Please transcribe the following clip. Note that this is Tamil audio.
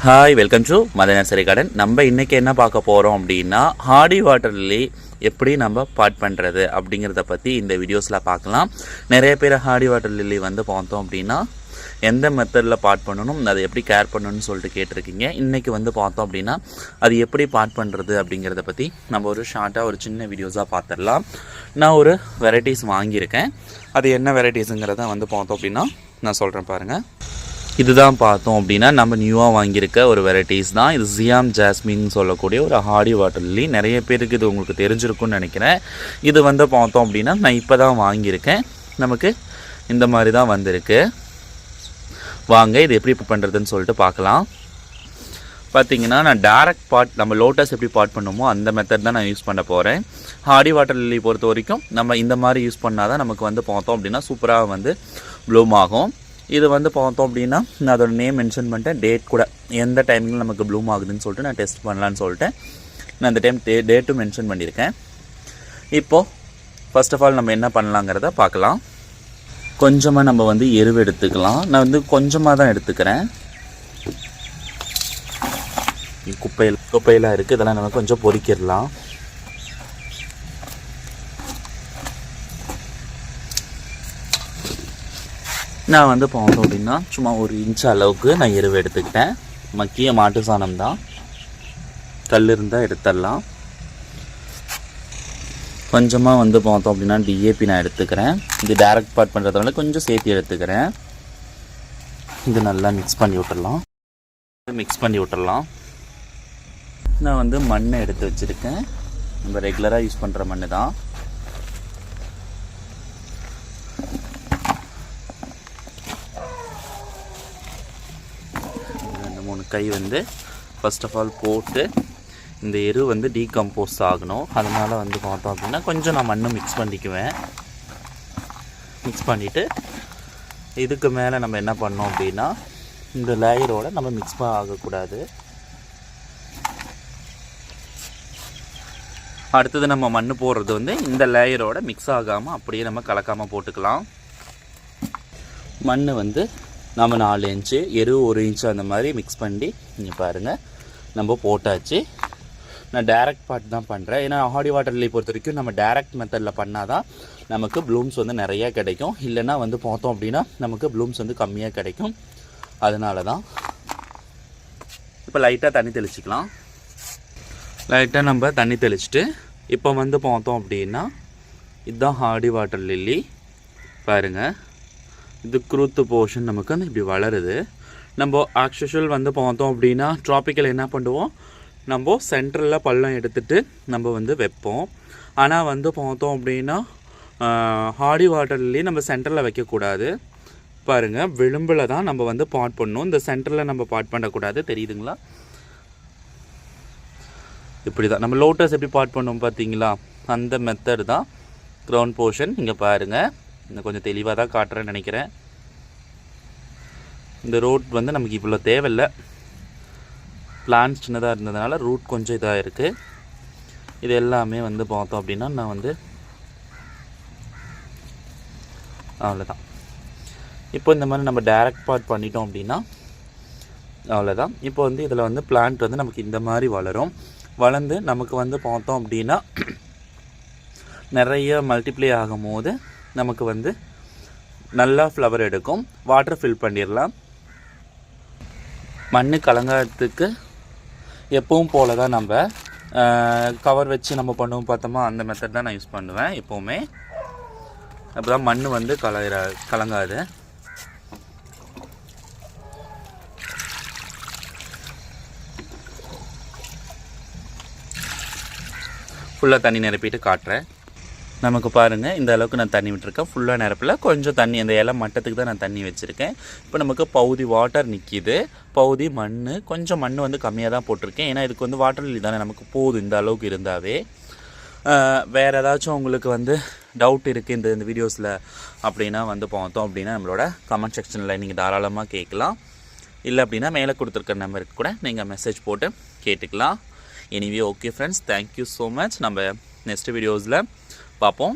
Hi, welcome to Madan nursery garden. நம்ம இன்றைக்கி என்ன பார்க்க போகிறோம் அப்படின்னா, ஹார்டி வாட்டர் லில்லி எப்படி நம்ம பாட் பண்ணுறது அப்படிங்கிறத பற்றி இந்த வீடியோஸில் பார்க்கலாம். நிறைய பேர் ஹார்டி வாட்டர் லில்லி பார்த்தோம் அப்படின்னா எந்த மெத்தடில் பாட் பண்ணணும், அதை எப்படி கேர் பண்ணணும்னு சொல்லிட்டு கேட்டிருக்கீங்க. இன்றைக்கி பார்த்தோம் அப்படின்னா அது எப்படி பாட் பண்ணுறது அப்படிங்கிறத பற்றி நம்ம ஒரு ஷார்ட்டாக ஒரு சின்ன வீடியோஸாக பார்த்துடலாம். நான் ஒரு வெரைட்டிஸ் வாங்கியிருக்கேன். அது என்ன வெரைட்டிஸுங்கிறத பார்த்தோம் அப்படின்னா நான் சொல்கிறேன் பாருங்கள். இதுதான் பார்த்தோம் அப்படின்னா நம்ம நியூவாக வாங்கியிருக்க ஒரு வெரைட்டிஸ் தான். இது சியாம் ஜாஸ்மின் சொல்லக்கூடிய ஒரு ஹார்டி வாட்டர் லில்லி. நிறைய பேருக்கு இது உங்களுக்கு தெரிஞ்சிருக்கும்னு நினைக்கிறேன். இது பார்த்தோம் அப்படின்னா நான் இப்போ தான் வாங்கியிருக்கேன். நமக்கு இந்த மாதிரி தான் வந்திருக்கு. வாங்க இது எப்படி பண்ணுறதுன்னு சொல்லிட்டு பார்க்கலாம். பார்த்திங்கன்னா நான் டேரக்ட் பாட், நம்ம லோட்டஸ் எப்படி பாட் பண்ணுமோ அந்த மெத்தட் தான் நான் யூஸ் பண்ண போகிறேன். ஹார்டி வாட்டர் லில்லி பொறுத்த வரைக்கும் நம்ம இந்த மாதிரி யூஸ் பண்ணால் தான் நமக்கு பார்த்தோம் அப்படின்னா சூப்பராக ப்ளூம் ஆகும். இது பார்த்தோம் அப்படின்னா நான் அதோட நேம் மென்ஷன் பண்ணிட்டேன், டேட் கூட எந்த டைமிங்கில் நமக்கு ப்ளூம் ஆகுதுன்னு சொல்லிட்டு நான் டெஸ்ட் பண்ணலான்னு சொல்லிட்டு நான் அந்த டைம் டேட்டும் மென்ஷன் பண்ணியிருக்கேன். இப்போது ஃபர்ஸ்ட் ஆஃப் ஆல் நம்ம என்ன பண்ணலாங்கிறத பார்க்கலாம். கொஞ்சமாக நம்ம எருவு எடுத்துக்கலாம். நான் கொஞ்சமாக தான் எடுத்துக்கிறேன். குப்பையெல்லாம் இருக்குது, இதெல்லாம் நம்ம கொஞ்சம் பொறிக்கிடலாம். நான் பார்த்தோம் அப்படின்னா சும்மா 1 இன்ச் அளவுக்கு நான் எருவு எடுத்துக்கிட்டேன். மக்கிய மாட்டு சாணம் தான், கல் இருந்தால் எடுத்துடலாம். கொஞ்சமாக பார்த்தோம் அப்படின்னா டிஏபி நான் எடுத்துக்கிறேன். இது டைரக்ட் பாட் பண்ணுறதுனால கொஞ்சம் சேர்த்து எடுத்துக்கிறேன். இது நல்லா மிக்ஸ் பண்ணி விட்டுடலாம். நான் மண்ணை எடுத்து வச்சுருக்கேன். நம்ம ரெகுலராக யூஸ் பண்ணுற மண் தான். கை ஃபர்ஸ்ட் ஆஃப் ஆல் போட்டு இந்த எரு டீகம்போஸ் ஆகணும். அதனால் பார்த்தோம் அப்படின்னா கொஞ்சம் நான் மண்ணை மிக்ஸ் பண்ணிக்குவேன். மிக்ஸ் பண்ணிவிட்டு இதுக்கு மேலே நம்ம என்ன பண்ணோம் அப்படின்னா இந்த லேயரோடு நம்ம மிக்ஸ் ஆகக்கூடாது. அடுத்தது நம்ம மண் போடுறது இந்த லேயரோட மிக்ஸ் ஆகாமல் அப்படியே நம்ம கலக்காமல் போட்டுக்கலாம். மண் நம்ம 4 இன்ச்சு, எரு 1 இன்ச்சு அந்த மாதிரி மிக்ஸ் பண்ணி இங்கே பாருங்கள் நம்ம போட்டாச்சு. நான் டைரக்ட் பாட் தான் பண்ணுறேன். ஏன்னா ஹார்டி வாட்டர் லில்லி பொறுத்த வரைக்கும் நம்ம டைரக்ட் மெத்தடில் பண்ணால் தான் நமக்கு ப்ளூம்ஸ் நிறையா கிடைக்கும். இல்லைன்னா பார்த்தோம் அப்படின்னா நமக்கு ப்ளூம்ஸ் கம்மியாக கிடைக்கும். அதனால தான் இப்போ லைட்டாக தண்ணி தெளிச்சிக்கலாம். லைட்டாக நம்ம தண்ணி தெளிச்சுட்டு இப்போ பார்த்தோம் அப்படின்னா இதுதான் ஹார்டி வாட்டர் லில்லி. பாருங்கள், இது குரூத்து போர்ஷன் நமக்கு இப்படி வளருது. நம்ம ஆக்சுவல் பார்த்தோம் அப்படின்னா ட்ராபிக்கல் என்ன பண்ணுவோம், நம்ம சென்ட்ரலில் பள்ளம் எடுத்துகிட்டு நம்ம வைப்போம். ஆனால் பார்த்தோம் அப்படின்னா ஹார்டி வாட்டர் லில்லி நம்ம சென்டரில் வைக்கக்கூடாது. பாருங்கள், விளிம்பில் தான் நம்ம பாட் பண்ணணும். இந்த சென்டரில் நம்ம பாட் பண்ணக்கூடாது. தெரியுதுங்களா? இப்படி தான் நம்ம லோட்டஸ் எப்படி பாட் பண்ணுவோம் பார்த்தீங்களா, அந்த மெத்தட் தான் க்ரௌண்ட் போர்ஷன். இங்கே பாருங்கள், இன்னும் கொஞ்சம் தெளிவாக தான் காட்டுறேன்னு நினைக்கிறேன். இந்த ரூட் நமக்கு இவ்வளோ தேவையில்லை. பிளான்ஸ் சின்னதாக இருந்ததுனால ரூட் கொஞ்சம் இதாக இருக்குது. இது எல்லாமே பார்த்தோம் அப்படின்னா நான் அவ்வளோதான். இப்போ இந்த மாதிரி நம்ம டைரக்ட் பாட் பண்ணிட்டோம் அப்படின்னா அவ்வளோதான். இப்போ இதில் பிளான்ட் நமக்கு இந்த மாதிரி வளரும். வளர்ந்து நமக்கு பார்த்தோம் அப்படின்னா நிறைய மல்டிப்ளை ஆகும் போது நமக்கு நல்லா ஃப்ளவர் எடுக்கும். வாட்டர் ஃபில் பண்ணிடலாம். மண் கலங்காததுக்கு எப்பவும் போல தான் நம்ம கவர் வச்சு நம்ம பண்ணுவோம் பார்த்தோமா, அந்த மெத்தட் தான் நான் யூஸ் பண்ணுவேன் எப்போவுமே. அப்போ தான் மண் கலங்காது. ஃபுல்லாக தண்ணி நிரப்பிட்டு காட்டுறேன். நமக்கு பாருங்கள், இந்த அளவுக்கு நான் தண்ணி விட்டுருக்கேன். ஃபுல்லாக நிரப்பில் கொஞ்சம் தண்ணி, அந்த இலை மட்டத்துக்கு தான் நான் தண்ணி வச்சுருக்கேன். இப்போ நமக்கு பகுதி வாட்டர் நிற்கிது, பகுதி மண். கொஞ்சம் மண் கம்மியாக தான் போட்டிருக்கேன். ஏன்னா இதுக்கு வாட்டர் லில்லி தானே நமக்கு போதும் இந்த அளவுக்கு இருந்தாவே. வேறு ஏதாச்சும் உங்களுக்கு டவுட் இருக்குது இந்த வீடியோஸில் அப்படின்னா பார்த்தோம் அப்படின்னா நம்மளோட கமெண்ட் செக்ஷனில் நீங்கள் தாராளமாக கேட்கலாம். இல்லை அப்படின்னா மேலே கொடுத்துருக்க நம்பருக்கு கூட நீங்கள் மெசேஜ் போட்டு கேட்டுக்கலாம். Anyway okay friends, thank you so much. நம்ம நெக்ஸ்ட் வீடியோஸில் பார்ப்போம்.